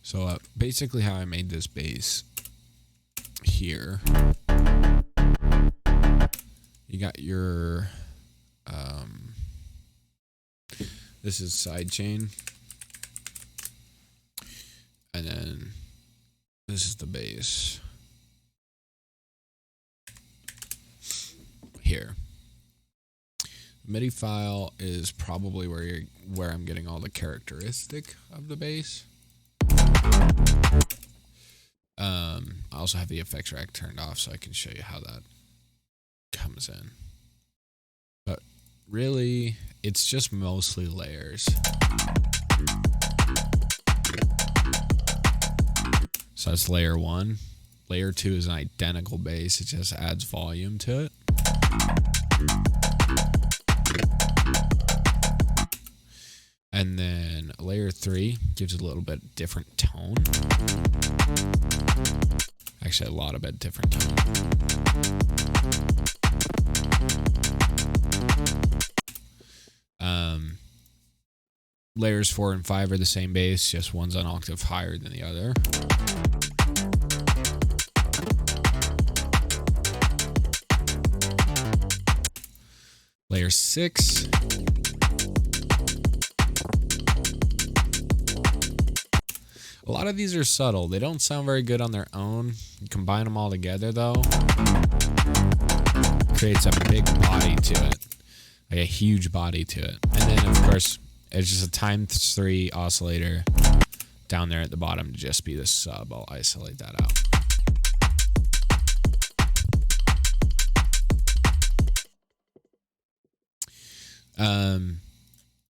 So basically how I made this bass here, you got your, this is sidechain, and then this is the bass here. MIDI file is probably where I'm getting all the characteristic of the bass. I also have the effects rack turned off so I can show you how that comes in. But really, it's just mostly layers. So that's layer 1. Layer 2 is an identical bass. It just adds volume to it. And then layer 3 gives it a little bit different tone. Actually, a lot of bit different tone. Layers 4 and 5 are the same bass, just one's an octave higher than the other. Layer 6. A lot of these are subtle. They don't sound very good on their own. You combine them all together, though, creates a big body to it, like a huge body to it. And then, of course, it's just a ×3 oscillator down there at the bottom to just be the sub. I'll isolate that out.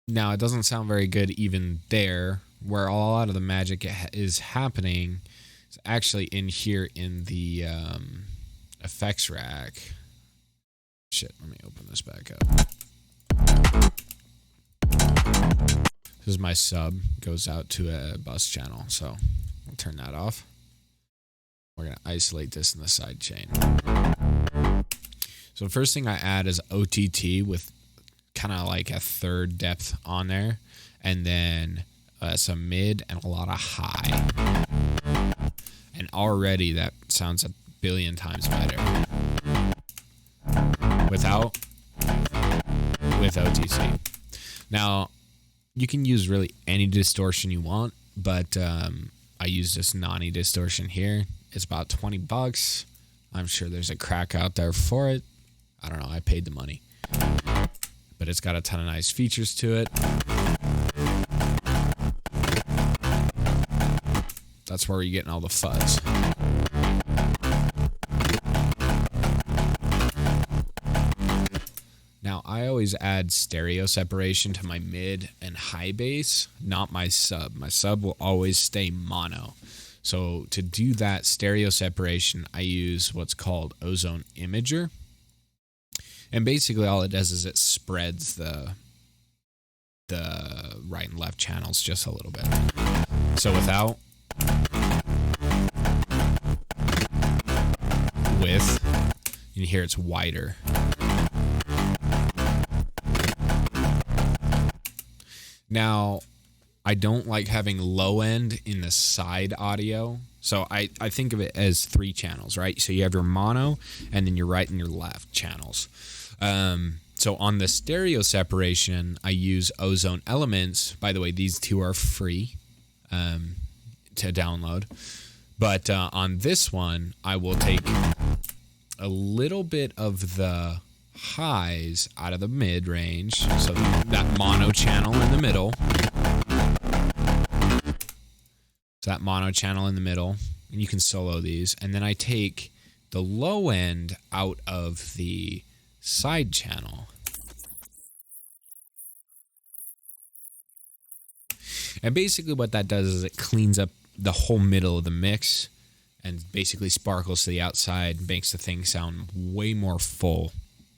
Now, it doesn't sound very good even there. Where a lot of the magic is happening is actually in here in the effects rack. Shit, let me open this back up. This is my sub. Goes out to a bus channel, so I'll turn that off. We're going to isolate this in the side chain. So the first thing I add is OTT with kind of like a third depth on there, and then some mid and a lot of high. And already that sounds a billion times better with OTC. Now, you can use really any distortion you want, but I use this Nani distortion here. It's about $20. I'm sure there's a crack out there for it. I don't know. I paid the money. But it's got a ton of nice features to it. That's where you're getting all the fuzz. Now, I always add stereo separation to my mid and high bass, not my sub. My sub will always stay mono. So to do that stereo separation, I use what's called Ozone Imager. And basically all it does is it spreads the right and left channels just a little bit. So without, with, you can hear it's wider. Now, I don't like having low end in the side audio. So I think of it as 3 channels, right? So you have your mono and then your right and your left channels. So on the stereo separation, I use Ozone Elements. By the way, these 2 are free to download. But on this one, I will take a little bit of the highs out of the mid range. So that mono channel in the middle. So that mono channel in the middle. And you can solo these. And then I take the low end out of the side channel. And basically what that does is it cleans up the whole middle of the mix and basically sparkles to the outside, makes the thing sound way more full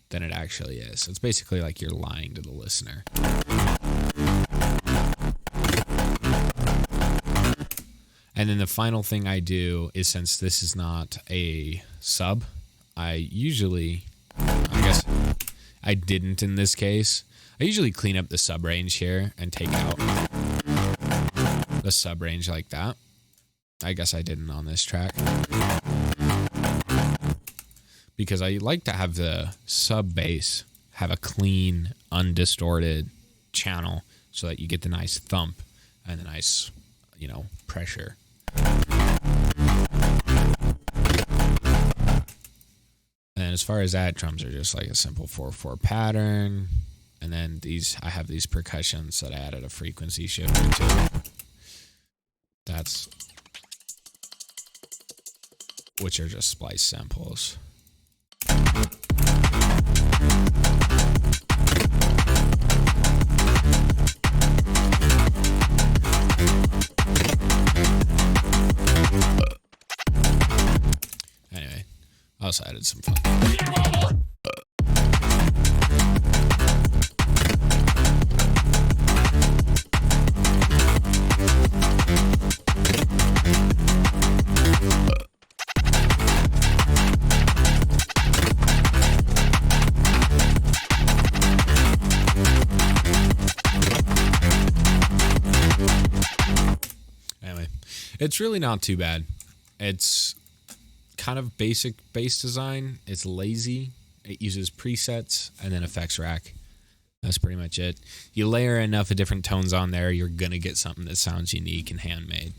than it actually is. So it's basically like you're lying to the listener. And then the final thing I do is, since this is not a sub, I usually, I guess I didn't in this case, I usually clean up the sub range here and take out the sub range like that. I guess I didn't on this track. Because I like to have the sub bass have a clean, undistorted channel so that you get the nice thump and the nice, pressure. And as far as that, drums are just like a simple 4/4 pattern. And then I have these percussions that I added a frequency shifter to. Which are just splice samples. Anyway, I also added some fun. Anyway, it's really not too bad. It's kind of basic bass design. It's lazy. It uses presets and then effects rack. That's pretty much it. You layer enough of different tones on there, you're going to get something that sounds unique and handmade.